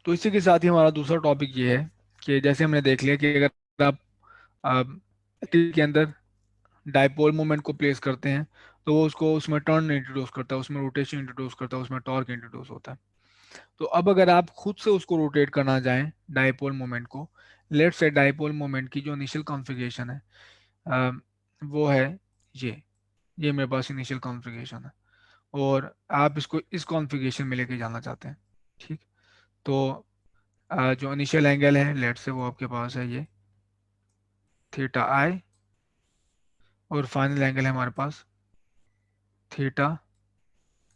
तो इसी के साथ ही हमारा दूसरा टॉपिक ये है कि जैसे हमने देख लिया कि अगर आप इलेक्ट्रिक के अंदर डाइपोल मोमेंट को प्लेस करते हैं तो वो उसको उसमें टर्न इंट्रोड्यूस करता है, उसमें रोटेशन इंट्रोड्यूस करता है, उसमें टॉर्क इंट्रोड्यूस होता है। तो अब अगर आप खुद से उसको रोटेट करना चाहें डाइपोल मोमेंट को, लेट्स से डाइपोल मोमेंट की जो इनिशियल कॉन्फ़िगरेशन है अ, वो है ये ये मेरे पास इनिशियल कॉन्फ़िगरेशन है और आप इसको इस कॉन्फ़िगरेशन में लेके जाना चाहते हैं। ठीक। तो जो इनिशियल एंगल है लेट्स से वो आपके पास है ये थीटा आई, और फाइनल एंगल है हमारे पास थीटा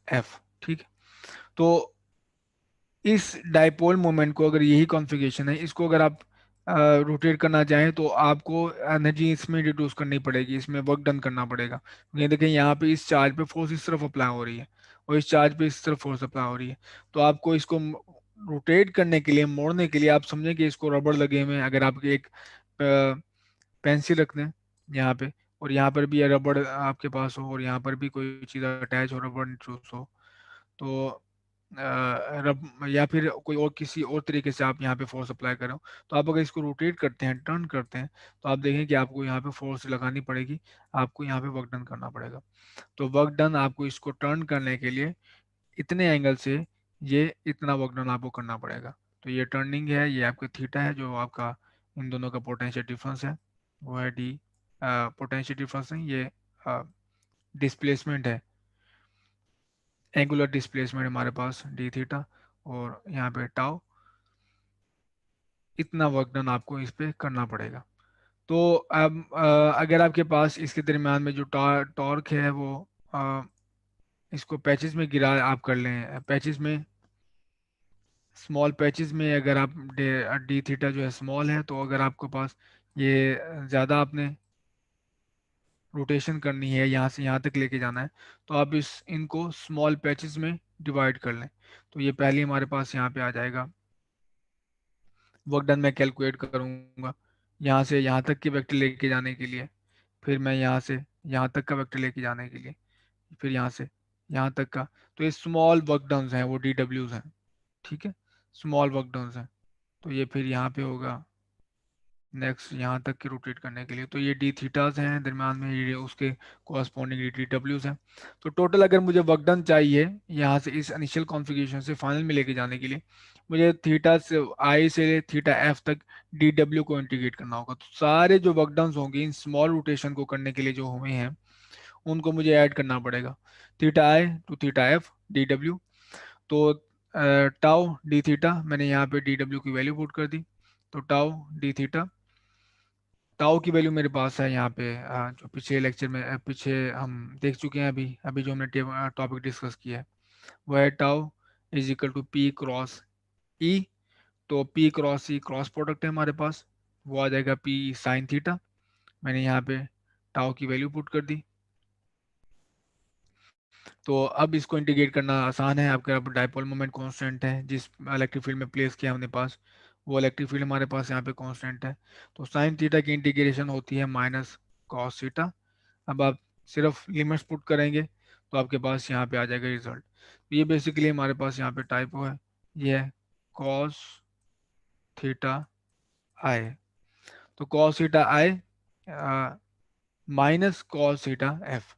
एफ। ठीक। तो इस डाइपोल मोमेंट को, अगर यही कॉन्फ़िगरेशन है, इसको अगर आप रोटेट करना चाहें तो आपको एनर्जी इसमें रिड्यूस करनी पड़ेगी, इसमें वर्क डन करना पड़ेगा। ये देखें यहाँ पे इस चार्ज पे फोर्स इस तरफ अप्लाई हो रही है और इस चार्ज पे इस तरफ फोर्स अप्लाई हो रही है। तो आपको इसको रोटेट करने के लिए, मोड़ने के लिए, आप समझें कि इसको रबड़ लगे हुए हैं। अगर आप एक पेंसिल रख दें यहाँ पे, और यहाँ पर भी रबड़ आपके पास हो, और यहाँ पर भी कोई चीज़ अटैच हो, रबड़ चूस हो, तो रब या फिर कोई और किसी और तरीके से आप यहाँ पे फोर्स अप्लाई करो, तो आप अगर इसको रोटेट करते हैं, टर्न करते हैं, तो आप देखें कि आपको यहाँ पे फोर्स लगानी पड़ेगी, आपको यहाँ पे वर्क डन करना पड़ेगा। तो वर्क डन आपको इसको टर्न करने के लिए इतने एंगल से ये इतना वर्क डन आपको करना पड़ेगा। तो ये टर्निंग है, ये आपका थीटा है, जो आपका इन दोनों का पोटेंशियल डिफरेंस है, वो है डी। पोटेंशियल डिफरेंस नहीं, ये डिस्प्लेसमेंट है, एंगुलर डिस्प्लेसमेंट हमारे पास डी थीटा, और यहाँ पे टाउ। इतना वर्क डन आपको इस पे करना पड़ेगा। तो अब अगर आपके पास इसके दरम्यान में जो टॉर्क है वो अ, इसको पैचेस में गिरा आप कर लें, पैचेस में, स्मॉल पैचेस में, अगर आप डी थीटा जो है स्मॉल है, तो अगर आपके पास ये ज़्यादा आपने रोटेशन करनी है, यहाँ से यहाँ तक लेके जाना है, तो आप इनको स्मॉल पैचेस में डिवाइड कर लें। तो ये पहले हमारे पास यहाँ पे आ जाएगा, वर्क डन मैं कैलकुलेट करूँगा यहाँ से यहाँ तक के वेक्टर लेके जाने के लिए, फिर मैं यहाँ से यहाँ तक का वेक्टर लेके जाने के लिए, फिर यहाँ से यहाँ तक का। तो ये स्मॉल वर्क डन्स हैं, वो डी डब्ल्यूज हैं। ठीक है, स्मॉल वर्क डन्स हैं। तो ये फिर यहाँ पे होगा नेक्स्ट यहाँ तक के रोटेट करने के लिए, तो ये डी थीटाज हैं दरम्यान में, ये उसके कॉरस्पॉन्डिंग डी डब्ल्यूज हैं। तो टोटल अगर मुझे वर्क डन चाहिए यहाँ से इस इनिशियल कॉन्फ़िगरेशन से फाइनल में लेके जाने के लिए, मुझे थीटा से आई से थीटा एफ तक डी डब्ल्यू को इंटीग्रेट करना होगा। तो सारे जो वर्क डन होंगे इन स्मॉल रोटेशन को करने के लिए जो हुए हैं, उनको मुझे ऐड करना पड़ेगा, theta I to theta F D W. तो टाउ डी थीटा, मैंने यहाँ पे डी डब्ल्यू की वैल्यू पुट कर दी, तो टाउ डी थीटा, टाउ की वैल्यू मेरे पास है यहाँ पे जो पिछले लेक्चर में पीछे हम देख चुके हैं, अभी अभी जो हमने टॉपिक डिस्कस किया है, वो है tau is equal to P cross E. तो P cross E cross product है हमारे पास, वो आ जाएगा पी साइन थीटा। मैंने यहाँ पे टाउ की वैल्यू पुट कर दी। तो अब इसको इंटीग्रेट करना आसान है, आपका डाइपोल मोमेंट कांस्टेंट है जिस इलेक्ट्रिक फील्ड में प्लेस किया हमने पास, वो इलेक्ट्रिक फील्ड हमारे पास यहाँ पे कांस्टेंट है। तो साइन थीटा की इंटीग्रेशन होती है माइनस कॉस थीटा। अब आप सिर्फ लिमिट्स पुट करेंगे तो आपके पास यहाँ पे आ जाएगा रिजल्ट। तो ये बेसिकली हमारे पास यहाँ पे टाइपो है, ये है कॉस थीटा आई। तो कॉस थीटा आई माइनस कॉस थीटा एफ।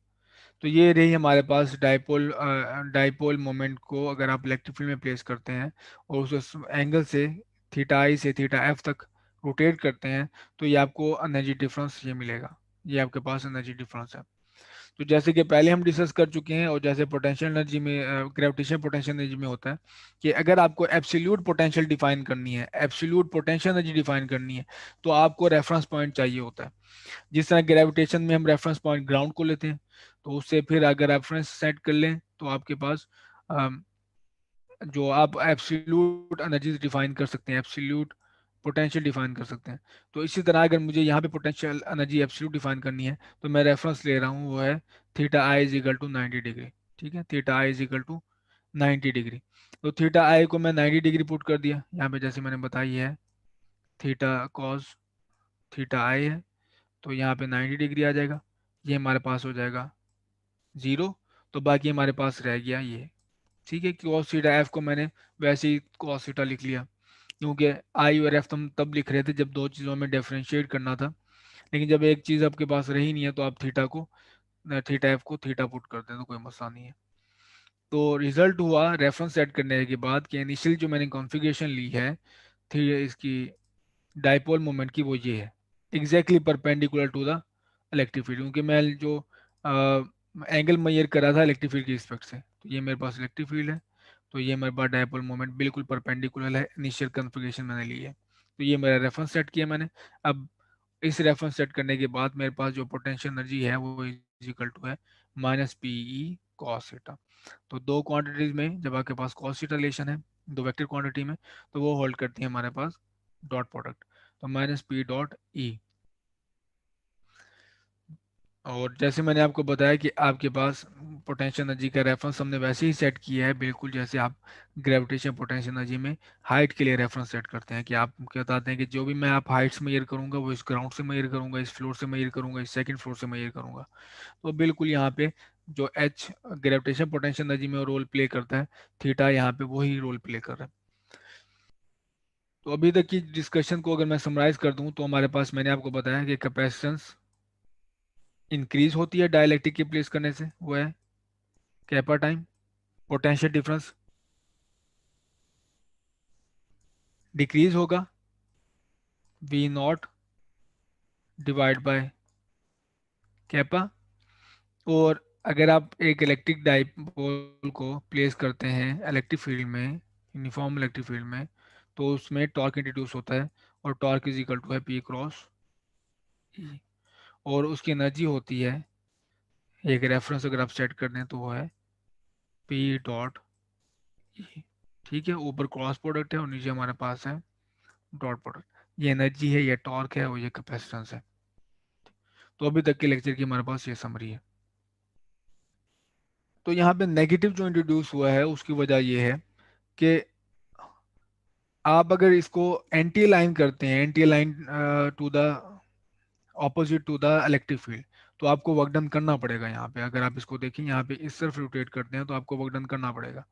तो ये रही हमारे पास डाइपोल डाइपोल मोमेंट को अगर आप इलेक्ट्रिक फील्ड में प्लेस करते हैं और उस एंगल से थीटा आई से थीटा एफ तक रोटेट करते हैं, तो ये आपको एनर्जी डिफरेंस ये मिलेगा, ये आपके पास एनर्जी डिफरेंस है। तो जैसे कि पहले हम डिस्कस कर चुके हैं, और जैसे पोटेंशियल एनर्जी में, ग्रेविटेशनल पोटेंशियल एनर्जी में होता है कि अगर आपको एब्सोल्यूट पोटेंशियल डिफाइन करनी है, एब्सोल्यूट पोटेंशियल एनर्जी डिफाइन करनी है, तो आपको रेफरेंस पॉइंट चाहिए होता है। जिस तरह ग्रेविटेशन में हम रेफरेंस पॉइंट ग्राउंड को लेते हैं, तो उससे फिर अगर रेफरेंस सेट कर लें तो आपके पास अम, जो आप एब्सोल्यूट एनर्जी डिफाइन कर सकते हैं, एब्सोल्यूट पोटेंशियल डिफाइन कर सकते हैं। तो इसी तरह अगर मुझे यहाँ पे पोटेंशियल एनर्जी एब्सोल्यूट डिफाइन करनी है, तो मैं रेफरेंस ले रहा हूँ, वो है theta I is equal to 90 degree. ठीक है, theta I is equal to 90 degree. तो थीटा आई को मैं 90 डिग्री पुट कर दिया यहाँ पे, जैसे मैंने बताई है थीटा कॉस थीटा आई है, तो यहाँ पे 90 डिग्री आ जाएगा, ये हमारे पास हो जाएगा ज़ीरो। तो बाकी हमारे पास रह गया ये। ठीक है, cos थीटा एफ को मैंने वैसे ही cos थीटा लिख लिया। क्योंकि आई और एफ तुम तब लिख रहे थे जब दो चीज़ों में डिफरेंशिएट करना था, लेकिन जब एक चीज़ आपके पास रही नहीं है तो आप थीटा एफ को थीटा पुट करते हैं तो कोई मसला नहीं है। तो रिजल्ट हुआ रेफरेंस सेट करने के बाद कि इनिशियल जो मैंने कॉन्फ़िगरेशन ली है थी इसकी डाइपोल मोमेंट की, वो ये है exactly perpendicular to the electric field, क्योंकि मैं जो एंगल मेजर कर रहा था इलेक्ट्रिक फील्ड की रिस्पेक्ट से, तो ये मेरे पास इलेक्ट्रिक फील्ड है, तो ये मेरे पास डाइपोल मोमेंट बिल्कुल परपेंडिकुलर है, इनिशियल कॉन्फ़िगरेशन मैंने ली है, तो ये मेरा रेफरेंस सेट किया मैंने। अब इस रेफरेंस सेट करने के बाद मेरे पास जो पोटेंशियल एनर्जी है वो इक्वल टू है minus P E cos theta. तो दो क्वांटिटीज में जब आपके पास कॉस थीटा रिलेशन है दो वेक्टर क्वांटिटी में, तो वो होल्ड करती है हमारे पास डॉट प्रोडक्ट, तो माइनस पी डॉट ई। और जैसे मैंने आपको बताया कि आपके पास पोटेंशियल एनर्जी का रेफरेंस हमने वैसे ही सेट किया है बिल्कुल जैसे आप ग्रेविटेशन पोटेंशियल एनर्जी में हाइट के लिए रेफरेंस सेट करते हैं, कि आप क्या बताते हैं कि जो भी मैं आप हाइट्स मेजर करूंगा वो इस ग्राउंड से मेजर करूंगा, इस फ्लोर से मेजर करूंगा, इस सेकंड फ्लोर से मेजर करूंगा। तो बिल्कुल यहाँ पे जो एच ग्रेविटेशन पोटेंशियल एनर्जी में रोल प्ले करता है, थीटा यहाँ पे वही रोल प्ले कर रहा है। तो अभी तक की डिस्कशन को अगर मैं समराइज कर दूं तो हमारे पास मैंने आपको बताया कि कैपेसिटेंस इंक्रीज होती है डाइलेक्ट्रिक के प्लेस करने से, वो है kappa time. Potential difference decrease होगा V naught divide by kappa. और अगर आप एक इलेक्ट्रिक डाइपोल को प्लेस करते हैं इलेक्ट्रिक फील्ड में, यूनिफॉर्म इलेक्ट्रिक फील्ड में, तो उसमें टॉर्क इंट्रोड्यूस होता है, और टॉर्क इज इक्वल टू है पी क्रॉस ई। और उसकी एनर्जी होती है, एक रेफरेंस अगर आप सेट कर दें तो वो है पी डॉट ई। ठीक है, ऊपर क्रॉस प्रोडक्ट है और नीचे हमारे पास है डॉट प्रोडक्ट। ये एनर्जी है, ये टॉर्क है और ये कैपेसिटेंस है। तो अभी तक के लेक्चर की हमारे पास ये समरी है। तो यहाँ पे नेगेटिव जो इंट्रोड्यूस हुआ है उसकी वजह ये है कि आप अगर इसको एंटी लाइन करते हैं, anti line to the opposite to the electric field, तो आपको वर्क डन करना पड़ेगा। यहाँ पे अगर आप इसको देखें, यहाँ पे इस तरफ रोटेट करते हैं तो आपको वर्क डन करना पड़ेगा।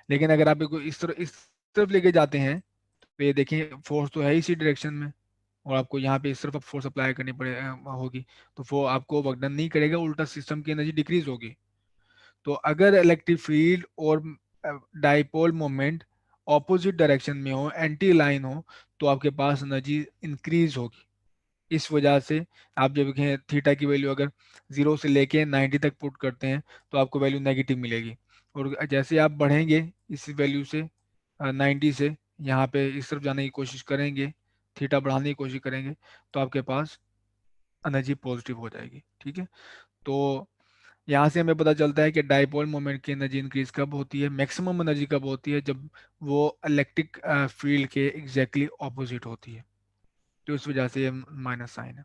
लेकिन अगर आप इसको इस तरफ लेके जाते हैं तो ये देखें फोर्स तो है इसी डायरेक्शन में, और आपको यहाँ पे इस तरफ फोर्स अप्लाई करनी होगी, तो वो आपको वर्क डन नहीं करेगा, उल्टा सिस्टम की एनर्जी डिक्रीज होगी। तो अगर इलेक्ट्रिक फील्ड और डाइपोल मोमेंट ऑपोजिट डायरेक्शन में हो, एंटी लाइन हो, तो आपके पास एनर्जी इंक्रीज होगी। इस वजह से आप जब देखें थीटा की वैल्यू अगर 0 से लेके 90 तक पुट करते हैं तो आपको वैल्यू नेगेटिव मिलेगी, और जैसे आप बढ़ेंगे इस वैल्यू से 90 से यहाँ पे इस तरफ जाने की कोशिश करेंगे, थीटा बढ़ाने की कोशिश करेंगे, तो आपके पास एनर्जी पॉजिटिव हो जाएगी। ठीक है, तो यहाँ से हमें पता चलता है कि डाइपोल मोमेंट की एनर्जी इंक्रीज कब होती है, मैक्सिमम एनर्जी कब होती है, जब वो इलेक्ट्रिक फील्ड के एग्जैक्टली ऑपोजिट होती है। तो इस वजह से ये माइनस साइन है।